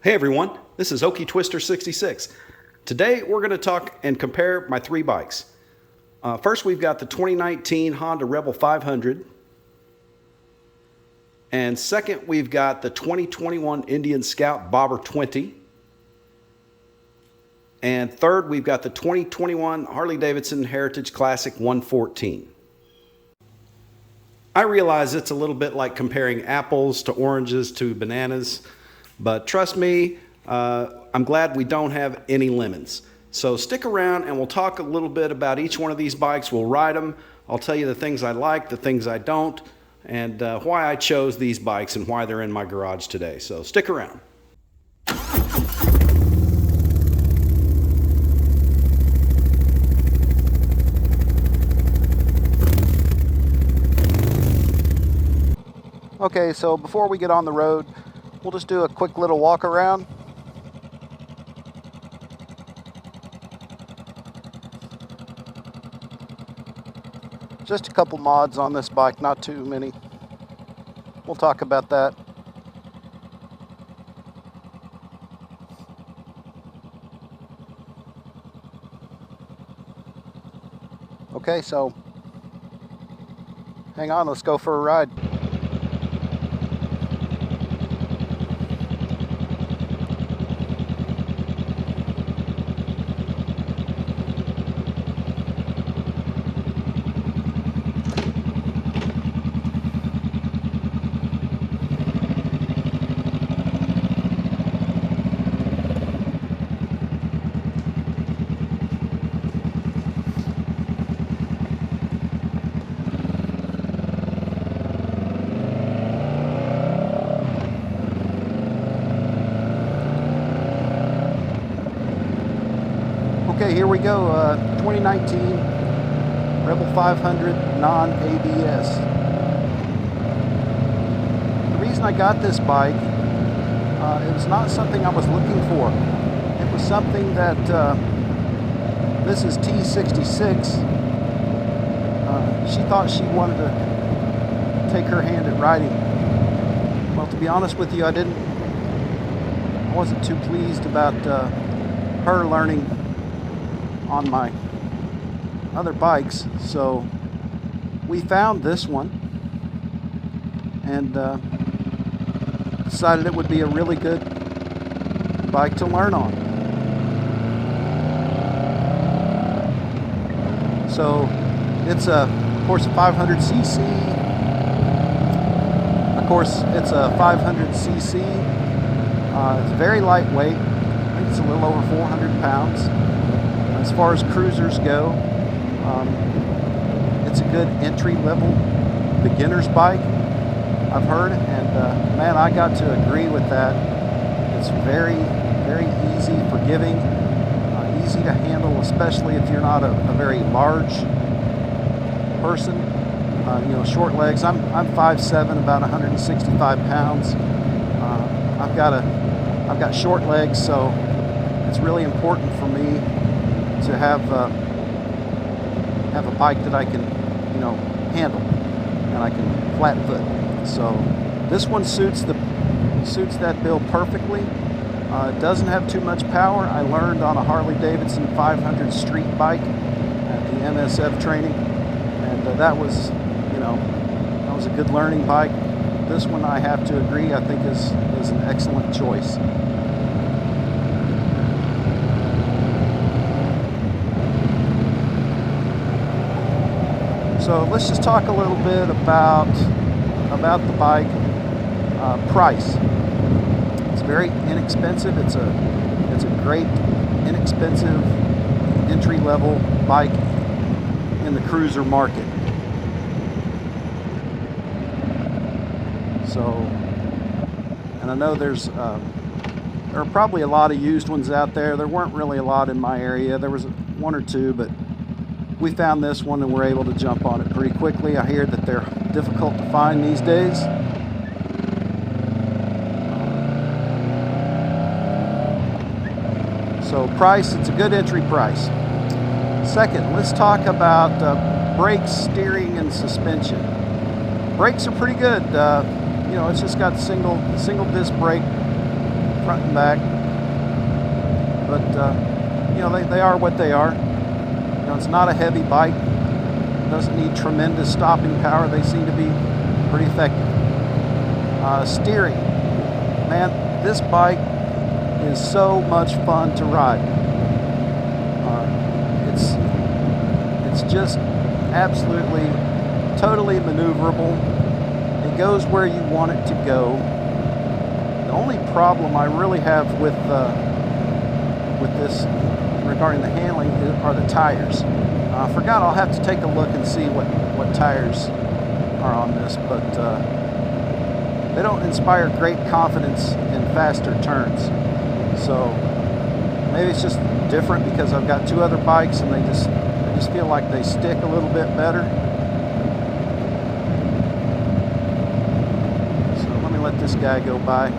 Hey everyone, this is Okie Twister 66. Today we're going to talk and compare my three bikes. First we've got the 2019 Honda Rebel 500. And second we've got the 2021 Indian Scout Bobber 20. And third we've got the 2021 Harley Davidson Heritage Classic 114. I realize it's a little bit like comparing apples to oranges to bananas. But trust me, I'm glad we don't have any lemons. So stick around and we'll talk a little bit about each one of these bikes. We'll ride them. I'll tell you the things I like, the things I don't, and why I chose these bikes and why they're in my garage today. So stick around. Okay, so before we get on the road, we'll just do a quick little walk around. Just a couple mods on this bike, not too many. We'll talk about that. Okay, so hang on, let's go for a ride. Okay, here we go, 2019 Rebel 500 non-ABS. The reason I got this bike, it was not something I was looking for. It was something that Mrs. T66, she thought she wanted to take her hand at riding. Well, to be honest with you, I wasn't too pleased about her learning on my other bikes, so we found this one and decided it would be a really good bike to learn on. So it's of course a 500cc. Of course, it's a 500cc. It's very lightweight. I think it's a little over 400 pounds. As far as cruisers go, it's a good entry-level beginner's bike, I've heard, and man, I got to agree with that. It's very, very easy, forgiving, easy to handle, especially if you're not a very large person. Short legs. I'm 5'7", about 165 pounds. I've got short legs, so it's really important for me to have a bike that I can, handle, and I can flat foot. So this one suits that bill perfectly. It doesn't have too much power. I learned on a Harley Davidson 500 street bike at the MSF training, and that was a good learning bike. This one, I have to agree, I think is an excellent choice. So let's just talk a little bit about the bike. Price. It's very inexpensive. It's a great inexpensive entry-level bike in the cruiser market. So, and I know there are probably a lot of used ones out there. There weren't really a lot in my area. There was one or two, but we found this one and were able to jump on it pretty quickly. I hear that they're difficult to find these days. So price, it's a good entry price. Second, let's talk about brakes, steering, and suspension. Brakes are pretty good. It's just got single disc brake front and back. But you know, they are what they are. You know, it's not a heavy bike. It doesn't need tremendous stopping power. They seem to be pretty effective. Steering, man, this bike is so much fun to ride. It's just absolutely, totally maneuverable. It goes where you want it to go. The only problem I really have with this regarding the handling are the tires. I forgot, I'll have to take a look and see what tires are on this, but they don't inspire great confidence in faster turns. So maybe it's just different because I've got two other bikes and I just feel like they stick a little bit better. So let me let this guy go by.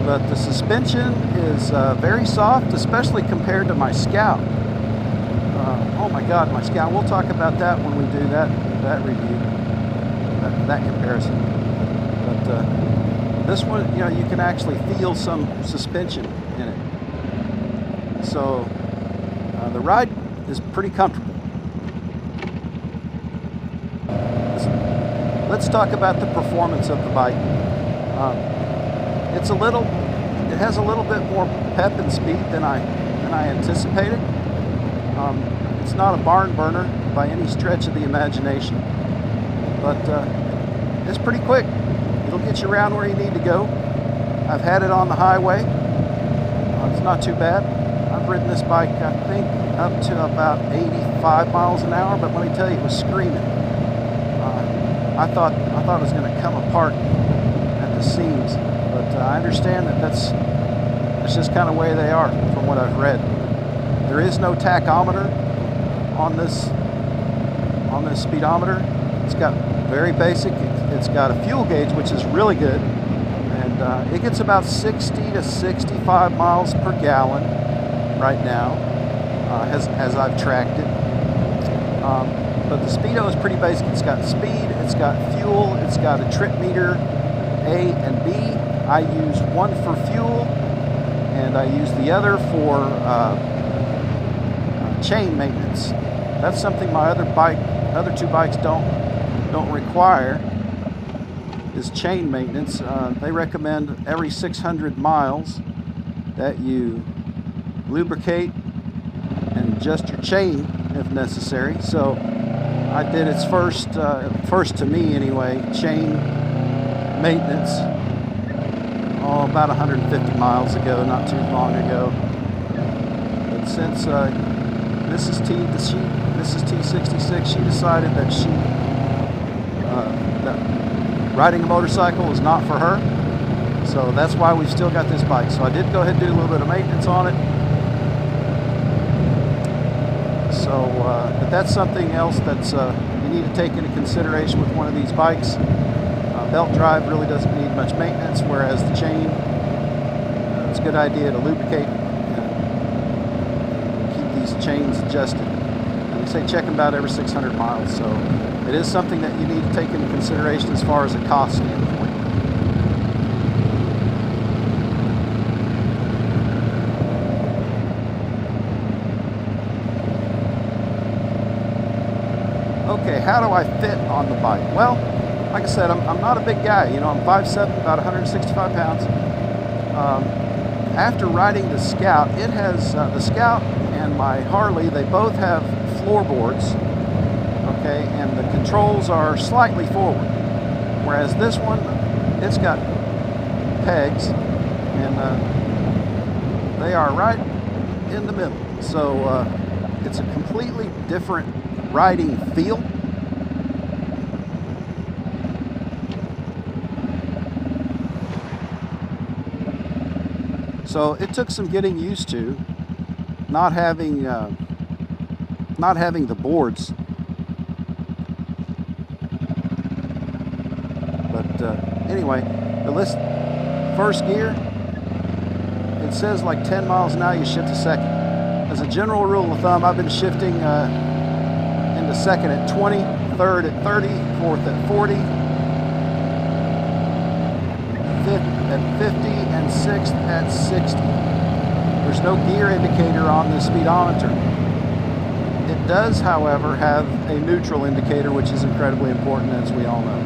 But the suspension is very soft, especially compared to my Scout. Oh my God, my Scout. We'll talk about that when we do that review, that comparison. But this one, you know, you can actually feel some suspension in it. So the ride is pretty comfortable. Let's talk about the performance of the bike. It has a little bit more pep and speed than I anticipated. It's not a barn burner by any stretch of the imagination, but it's pretty quick. It'll get you around where you need to go. I've had it on the highway. It's not too bad. I've ridden this bike, I think, up to about 85 miles an hour, but let me tell you, it was screaming. I thought it was going to come apart at the seams, but I understand that's just kind of the way they are from what I've read. There is no tachometer on this speedometer. It's got very basic. It's got a fuel gauge, which is really good, and it gets about 60 to 65 miles per gallon right now, as I've tracked it. But the Speedo is pretty basic. It's got speed, it's got fuel, it's got a trip meter A and B. I use one for fuel, and I use the other for chain maintenance. That's something my other two bikes don't require, is chain maintenance. They recommend every 600 miles that you lubricate and adjust your chain if necessary. So I did its first to me anyway, chain maintenance, about 150 miles ago, not too long ago. But since Mrs. T66, she decided that that riding a motorcycle is not for her. So that's why we've still got this bike. So I did go ahead and do a little bit of maintenance on it. So, but that's something else that's you need to take into consideration with one of these bikes. Belt drive really doesn't need much maintenance, whereas the chain, it's a good idea to lubricate and keep these chains adjusted. And they say check them about every 600 miles. So it is something that you need to take into consideration as far as a cost standpoint. Okay, how do I fit on the bike? Well, like I said, I'm not a big guy. You know, I'm 5'7", about 165 pounds. After riding the Scout, it has the Scout and my Harley. They both have floorboards. Okay, and the controls are slightly forward, whereas this one, it's got pegs, and they are right in the middle. So it's a completely different riding feel. So it took some getting used to not having the boards. But anyway, the first gear, it says like 10 miles an hour you shift to second. As a general rule of thumb, I've been shifting into second at 20, third at 30, fourth at 40. 50 and 6th at 60. There's no gear indicator on the speedometer. It does, however, have a neutral indicator, which is incredibly important, as we all know.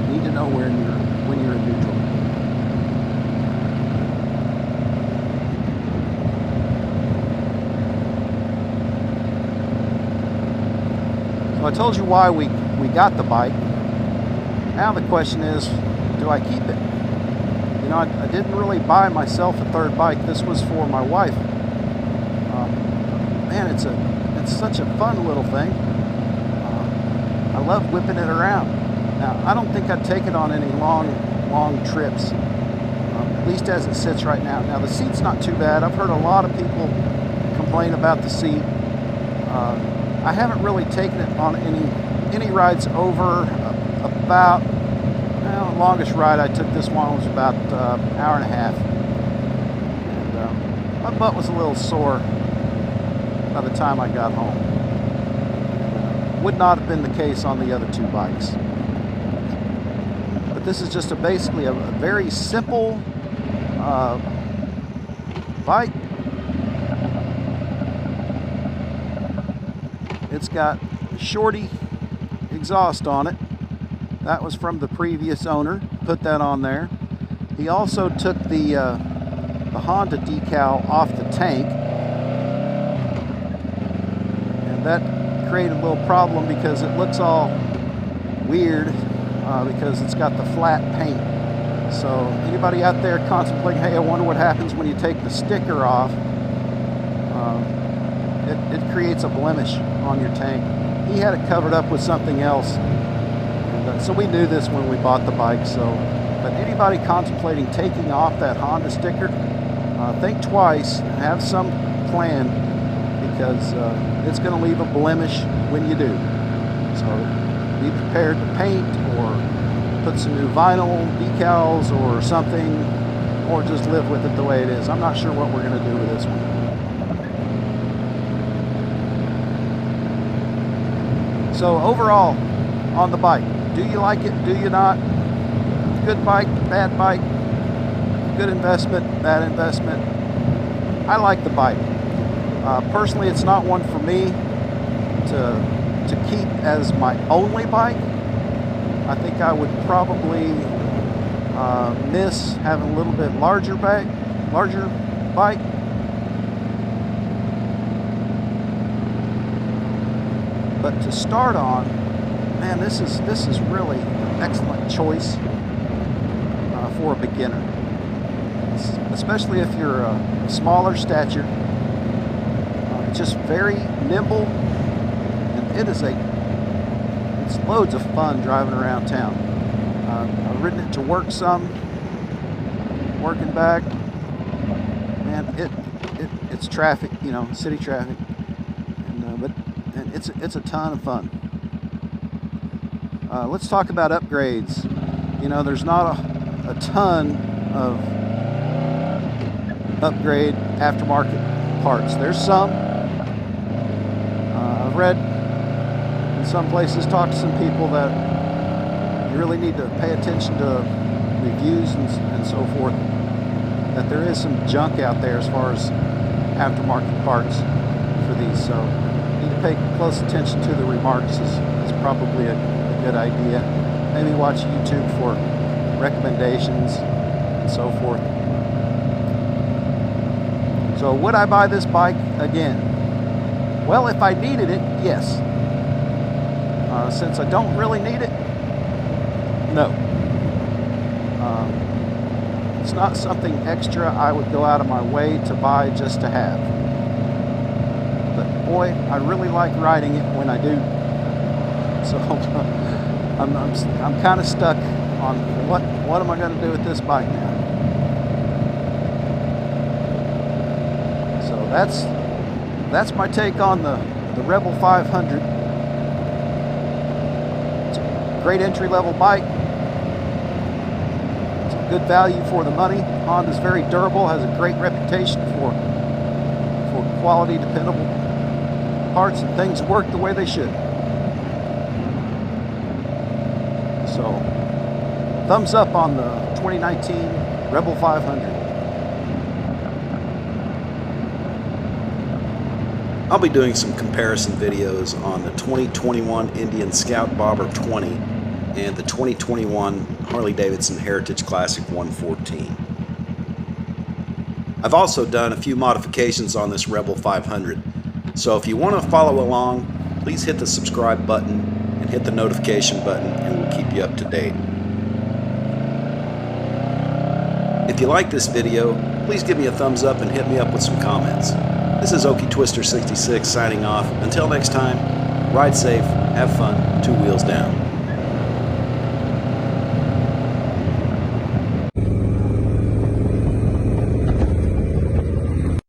You need to know when you're in neutral. So I told you why we got the bike. Now the question is, do I keep it? You know, I didn't really buy myself a third bike. This was for my wife. Man, it's such a fun little thing. I love whipping it around. Now, I don't think I'd take it on any long trips, at least as it sits right now. Now, the seat's not too bad. I've heard a lot of people complain about the seat. I haven't really taken it on any rides over about, well, the longest ride I took this one was about an hour and a half. And my butt was a little sore by the time I got home. Would not have been the case on the other two bikes. But this is just basically a very simple bike. It's got shorty exhaust on it. That was from the previous owner. Put that on there. He also took the Honda decal off the tank, and that created a little problem because it looks all weird because it's got the flat paint. So anybody out there contemplating, hey, I wonder what happens when you take the sticker off, it creates a blemish on your tank. He had it covered up with something else, and so we knew this when we bought the bike. But anybody contemplating taking off that Honda sticker, think twice and have some plan, because it's going to leave a blemish when you do. So be prepared to paint or put some new vinyl decals or something, or just live with it the way it is. I'm not sure what we're going to do with this one. So overall, on the bike, do you like it? Do you not? Good bike, bad bike, good investment, bad investment. I like the bike. Personally, it's not one for me to keep as my only bike. I think I would probably miss having a little bit larger bike. But to start on, man, this is really an excellent choice for a beginner, especially if you're a smaller stature. It's just very nimble, and it's loads of fun driving around town. I've ridden it to work some, working back. Man, it's traffic, you know, city traffic, but it's a ton of fun. Let's talk about upgrades. You know, there's not a ton of upgrade aftermarket parts. There's some. I've read in some places, talked to some people that you really need to pay attention to reviews and so forth, that there is some junk out there as far as aftermarket parts for these. So you need to pay close attention to the remarks is probably a good idea. Maybe watch YouTube for recommendations and so forth. So would I buy this bike again? Well, if I needed it, yes. Since I don't really need it, no. It's not something extra I would go out of my way to buy just to have. But boy, I really like riding it when I do. So I'm kind of stuck on what am I going to do with this bike now. So that's my take on the Rebel 500. It's a great entry-level bike. It's a good value for the money. Honda's very durable, has a great reputation for quality, dependable parts, and things work the way they should. So thumbs up on the 2019 Rebel 500. I'll be doing some comparison videos on the 2021 Indian Scout Bobber 20 and the 2021 Harley Davidson Heritage Classic 114. I've also done a few modifications on this Rebel 500, so if you want to follow along, please hit the subscribe button and hit the notification button, and we'll keep you up to date. If you like this video, please give me a thumbs up and hit me up with some comments. This is Okie Twister 66 signing off. Until next time, ride safe, have fun, 2 wheels down.